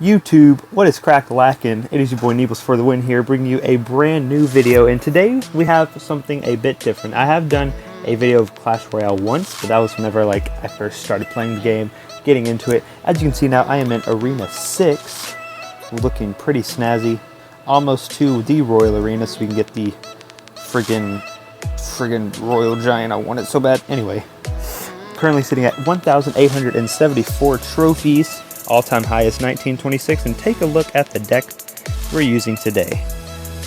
YouTube, what is crack-lackin'? It is your boy Neebles for the win here, bringing you a brand new video, and today we have something a bit different. I have done a video of Clash Royale once, but that was whenever I first started playing the game, getting into it. As you can see now, I am in Arena 6, looking pretty snazzy, almost to the Royal Arena, so we can get the friggin' Royal Giant. I want it so bad. Anyway, currently sitting at 1,874 trophies. All-time high is 1926, and take a look at the deck we're using today.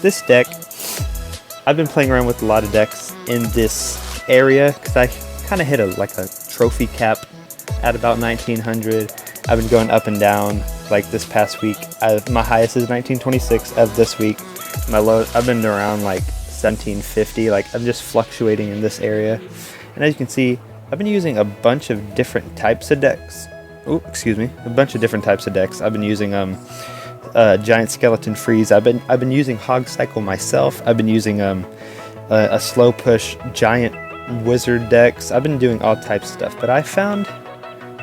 This deck, I've been playing around with a lot of decks in this area because I kind of hit a trophy cap at about 1900. I've been going up and down. Like this past week, my highest is 1926 of this week. My low, I've been around like 1750. Like I'm just fluctuating in this area, and as you can see, I've been using a bunch of different types of decks. A bunch of different types of decks. I've been using Giant Skeleton Freeze. I've been using HOG Cycle myself. I've been using a slow push Giant Wizard decks. I've been doing all types of stuff, but I found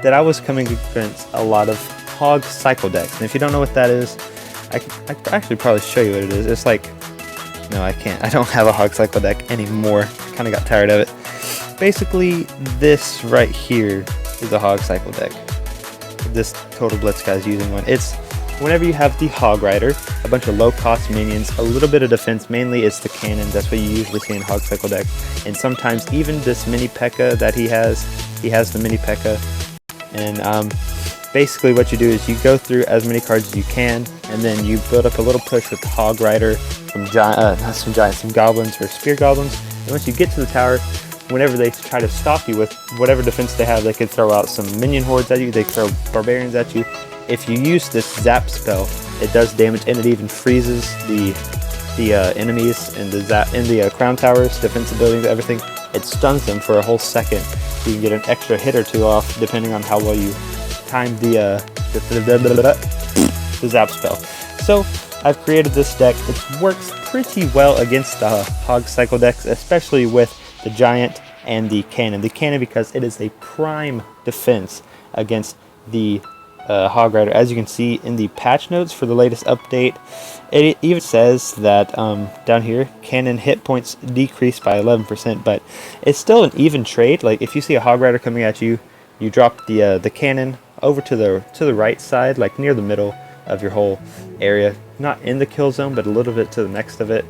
that I was coming against a lot of HOG Cycle decks. And if you don't know what that is, I could actually probably show you what it is. It's like, no, I can't. I don't have a HOG Cycle deck anymore. Kind of got tired of it. Basically, this right here is a HOG Cycle deck. This Total Blitz guy's using one. It's whenever you have the Hog Rider, a bunch of low-cost minions, a little bit of defense. Mainly it's the cannon. That's what you usually see in HOG Cycle deck. And sometimes even this mini P.E.K.K.A that he has the mini P.E.K.K.A. And basically what you do is you go through as many cards as you can, and then you build up a little push with the Hog Rider, some goblins or spear goblins. And once you get to the tower, whenever they try to stop you with whatever defense they have, they could throw out some minion hordes at you, they throw barbarians at you. If you use this zap spell, it does damage, and it even freezes the enemies in the crown towers, defensive buildings, everything. It stuns them for a whole second. You can get an extra hit or two off depending on how well you time the zap spell. So I've created this deck. It works pretty well against the HOG Cycle decks, especially with the Giant and the Cannon. The Cannon because it is a prime defense against the Hog Rider. As you can see in the patch notes for the latest update, it even says that down here, Cannon hit points decreased by 11%, but it's still an even trade. Like if you see a Hog Rider coming at you, you drop the Cannon over to the right side, like near the middle of your whole area, not in the kill zone, but a little bit to the next of it.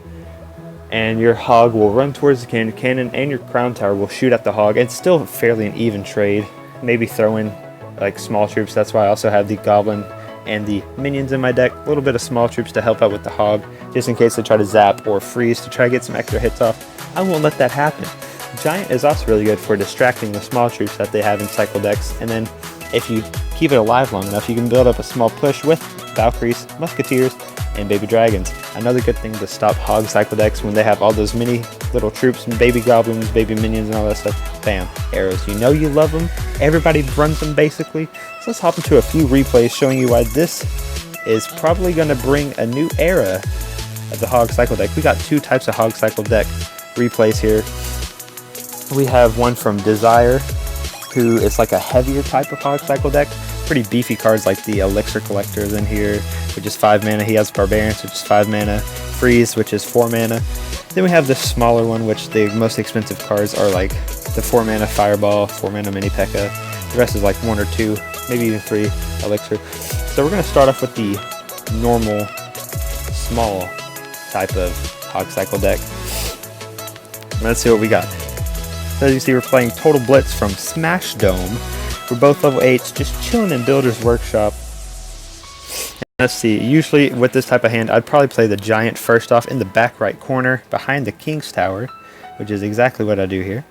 And your Hog will run towards the cannon, and your crown tower will shoot at the Hog. It's still fairly an even trade. Maybe throw in like small troops. That's why I also have the Goblin and the minions in my deck. A little bit of small troops to help out with the Hog, just in case they try to zap or freeze to try to get some extra hits off. I won't let that happen. Giant is also really good for distracting the small troops that they have in cycle decks. And then if you keep it alive long enough, you can build up a small push with Valkyries, Musketeers, and baby dragons. Another good thing to stop HOG Cycle decks when they have all those mini little troops and baby goblins, baby minions, and all that stuff. Bam, arrows. You know you love them. Everybody runs them basically. So let's hop into a few replays showing you why this is probably going to bring a new era of the HOG Cycle deck. We got two types of HOG Cycle deck replays here. We have one from Desire, who is like a heavier type of HOG Cycle deck. Pretty beefy cards like the Elixir Collector is in here, which is 5 mana. He has Barbarians, which is 5 mana. Freeze, which is 4 mana. Then we have this smaller one, which the most expensive cards are like the 4 mana Fireball, 4 mana mini P.E.K.K.A. The rest is like 1 or 2, maybe even 3 Elixir. So we're going to start off with the normal, small type of HOG Cycle deck. Let's see what we got. So as you see, we're playing Total Blitz from Smash Dome. We're both level 8s, just chilling in Builder's Workshop. Let's see, usually with this type of hand, I'd probably play the Giant first off in the back right corner behind the King's Tower, which is exactly what I do here.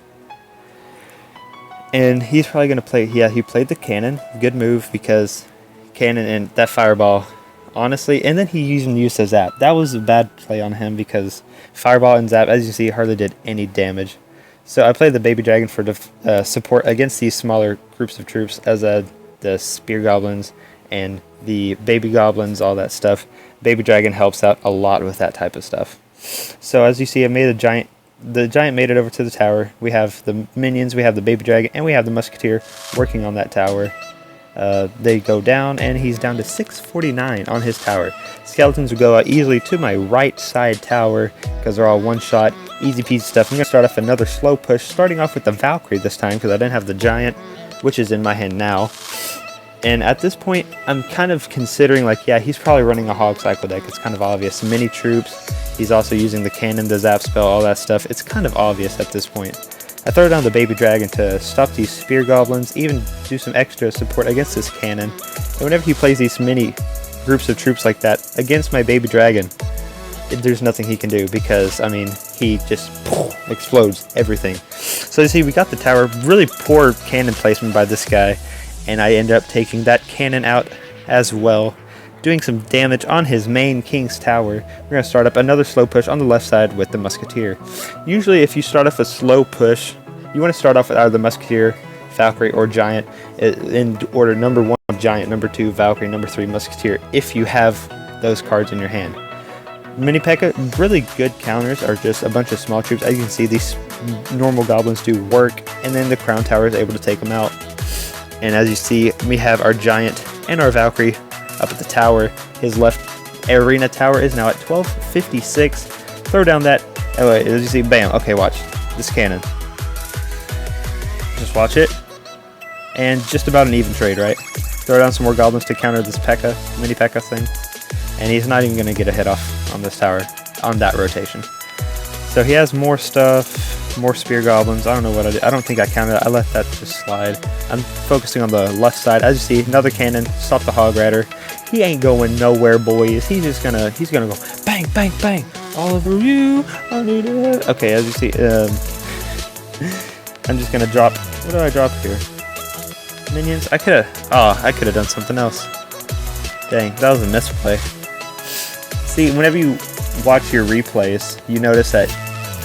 And he's probably going to play, yeah, he played the Cannon. Good move because Cannon and that Fireball, honestly, and then he even used his Zap. That was a bad play on him because Fireball and Zap, as you see, hardly did any damage. So I played the Baby Dragon for support against these smaller groups of troops as the Spear Goblins and the Baby Goblins, all that stuff. Baby Dragon helps out a lot with that type of stuff. So as you see, I made a Giant. The Giant made it over to the tower. We have the minions, we have the Baby Dragon, and we have the Musketeer working on that tower. They go down, and he's down to 649 on his tower. Skeletons will go out easily to my right side tower because they're all one shot, easy peasy stuff. I'm going to start off another slow push, starting off with the Valkyrie this time because I didn't have the Giant, which is in my hand now. And at this point, I'm kind of considering, like, yeah, he's probably running a Hog cycle deck. It's kind of obvious. Mini troops. He's also using the cannon, the zap spell, all that stuff. It's kind of obvious at this point. I throw down the baby dragon to stop these spear goblins, even do some extra support against this cannon. And whenever he plays these mini groups of troops like that against my baby dragon, there's nothing he can do because, I mean, he just explodes everything. So you see, we got the tower. Really poor cannon placement by this guy. And I end up taking that cannon out as well, doing some damage on his main King's Tower. We're going to start up another slow push on the left side with the Musketeer. Usually if you start off a slow push, you want to start off with either the Musketeer, Valkyrie, or Giant in order: number 1 Giant, number 2 Valkyrie, number 3 Musketeer, if you have those cards in your hand. Mini P.E.K.K.A, really good counters are just a bunch of small troops. As you can see, these normal goblins do work, and then the Crown Tower is able to take them out. And as you see, we have our Giant and our Valkyrie up at the tower. His left arena tower is now at 1256. Throw down that. Oh wait, as you see, bam. Okay, watch this cannon. Just watch it. And just about an even trade, right? Throw down some more goblins to counter this P.E.K.K.A, mini P.E.K.K.A thing. And he's not even going to get a hit off on this tower on that rotation. So he has more stuff, more spear goblins. I don't know what I did. I don't think I counted it. I let that just slide. I'm focusing on the left side. As you see, another cannon. Stop the Hog Rider. He ain't going nowhere, boys. He's gonna go bang, bang, bang all over you. I need it. Okay, as you see, I'm just gonna drop. What do I drop here? Minions. I could have done something else. Dang, that was a misplay. See, whenever you watch your replays, you notice that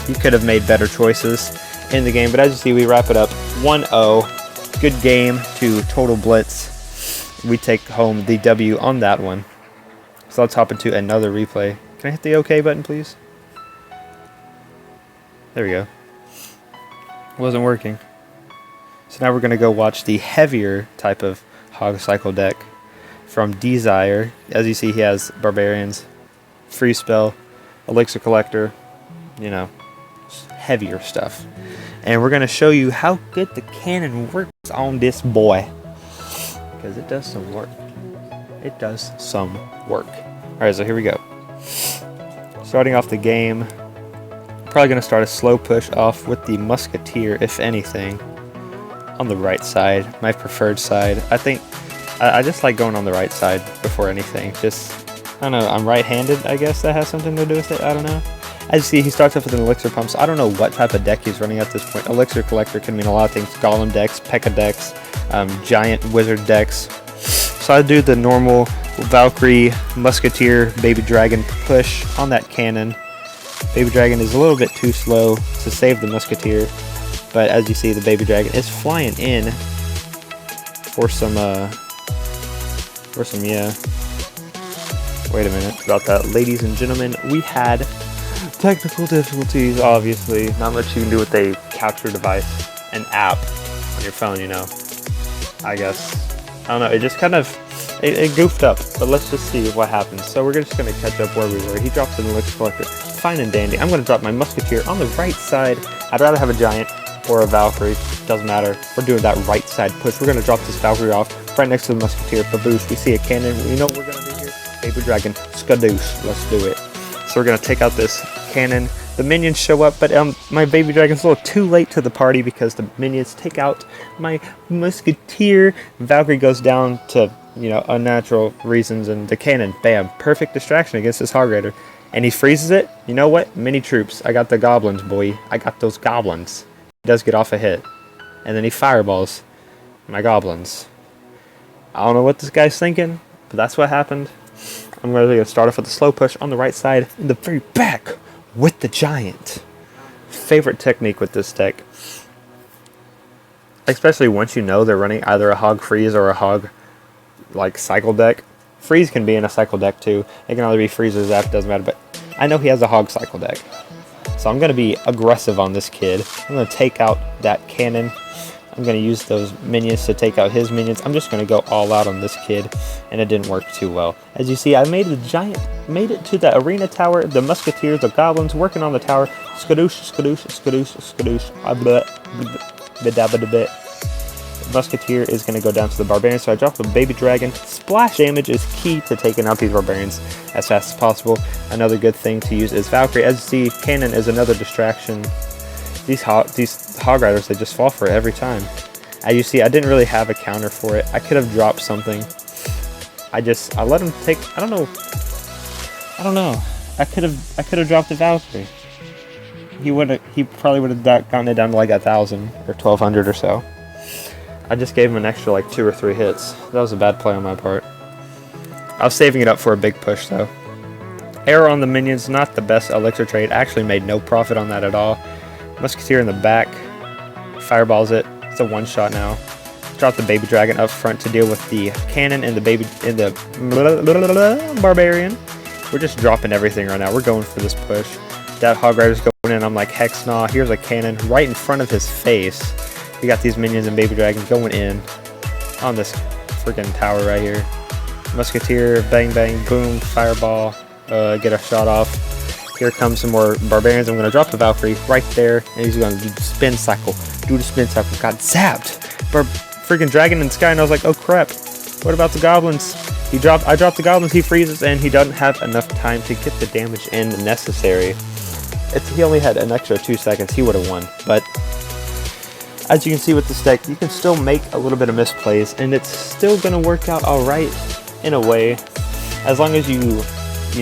you could have made better choices in the game. But as you see, we wrap it up 1-0. Good game to Total Blitz. We take home the W on that one. So let's hop into another replay. Can I hit the OK button, please? There we go. Wasn't working. So now we're going to go watch the heavier type of Hog Cycle deck from Desire. As you see, he has Barbarians, Free Spell, Elixir Collector, you know, heavier stuff. And we're going to show you how good the cannon works on this boy. Because it does some work. It does some work. Alright, so here we go. Starting off the game, probably going to start a slow push off with the Musketeer, if anything, on the right side, my preferred side. I think I just like going on the right side before anything. Just, I don't know, I'm right-handed, I guess that has something to do with it. I don't know. As you see, he starts off with an Elixir Pump, so I don't know what type of deck he's running at this point. Elixir Collector can mean a lot of things. Golem decks, P.E.K.K.A decks, Giant Wizard decks. So I do the normal Valkyrie, Musketeer, Baby Dragon push on that cannon. Baby Dragon is a little bit too slow to save the Musketeer, but as you see, the Baby Dragon is flying in for some, yeah. Wait a minute about that, ladies and gentlemen. We had technical difficulties, obviously. Not much you can do with a capture device, an app on your phone, you know. I guess. I don't know, it just kind of, it goofed up, but let's just see what happens. So we're just going to catch up where we were. He drops an Elixir Collector, fine and dandy. I'm going to drop my Musketeer on the right side. I'd rather have a Giant or a Valkyrie, doesn't matter. We're doing that right side push. We're going to drop this Valkyrie off right next to the Musketeer. Baboosh, we see a cannon. You know what we're going to do here? Baby Dragon, skadoosh, let's do it. So we're going to take out this cannon. The minions show up, but my Baby Dragon's a little too late to the party because the minions take out my Musketeer. Valkyrie goes down to, you know, unnatural reasons, and the cannon, bam, perfect distraction against this Hog Rider. And he freezes it. You know what? Mini troops. I got the goblins, boy. I got those goblins. He does get off a hit. And then he fireballs my goblins. I don't know what this guy's thinking, but that's what happened. I'm going to start off with a slow push on the right side in the very back with the Giant. Favorite technique with this deck. Especially once you know they're running either a Hog Freeze or a Hog like cycle deck. Freeze can be in a cycle deck too. It can either be Freeze or Zap, doesn't matter. But I know he has a Hog cycle deck. So I'm going to be aggressive on this kid. I'm going to take out that cannon. I'm going to use those minions to take out his minions. I'm just going to go all out on this kid, and it didn't work too well. As you see, I made the giant, made it to the arena tower, the musketeers, the goblins working on the tower. Skadoosh, skadoosh, skadoosh, skadoosh. Musketeer is going to go down to the barbarian, so I drop a baby dragon. Splash damage is key to taking out these barbarians as fast as possible. Another good thing to use is Valkyrie. As you see, cannon is another distraction. These hog riders, they just fall for it every time. As you see, I didn't really have a counter for it. I could have dropped something. I let him take. I don't know. I could have dropped the Valkyrie. He probably would have gotten it down to like 1,000 or 1,200 or so. I just gave him an extra like 2 or 3 hits. That was a bad play on my part. I was saving it up for a big push though. Arrow on the minions, not the best elixir trade. I actually made no profit on that at all. Musketeer in the back, fireballs it. It's a one-shot now. Drop the baby dragon up front to deal with the cannon and the barbarian. We're just dropping everything right now. We're going for this push. That hog rider's going in. I'm like, hex nah. Here's a cannon right in front of his face. We got these minions and baby dragon going in on this freaking tower right here. Musketeer, bang bang, boom, fireball. Get a shot off. Here comes some more barbarians. I'm going to drop the Valkyrie right there, and he's going to do the spin cycle. Do the spin cycle. Got zapped. Freaking dragon in the sky, and I was like, oh crap. What about the goblins? I dropped the goblins. He freezes, and he doesn't have enough time to get the damage in necessary. He only had an extra 2 seconds. He would have won. But as you can see with this deck, you can still make a little bit of misplays, and it's still going to work out all right in a way, as long as you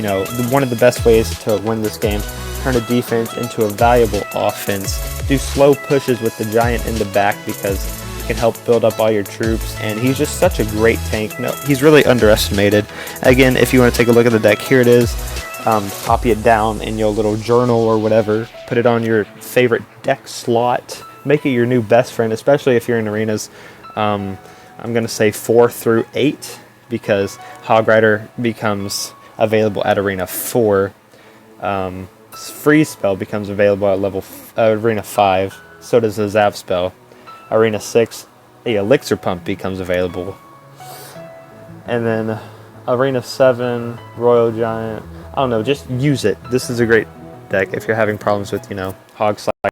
know, one of the best ways to win this game, turn a defense into a valuable offense. Do slow pushes with the giant in the back because it can help build up all your troops, and he's just such a great tank. No, he's really underestimated. Again, if you want to take a look at the deck, here it is. Copy it down in your little journal or whatever. Put it on your favorite deck slot. Make it your new best friend, especially if you're in arenas. I'm going to say 4 through 8 because Hog Rider becomes available at Arena 4. Freeze spell becomes available at Arena 5. So does the Zap spell. Arena 6, the Elixir Pump becomes available. And then Arena 7, Royal Giant. I don't know, just use it. This is a great deck if you're having problems with, you know, Hog Slash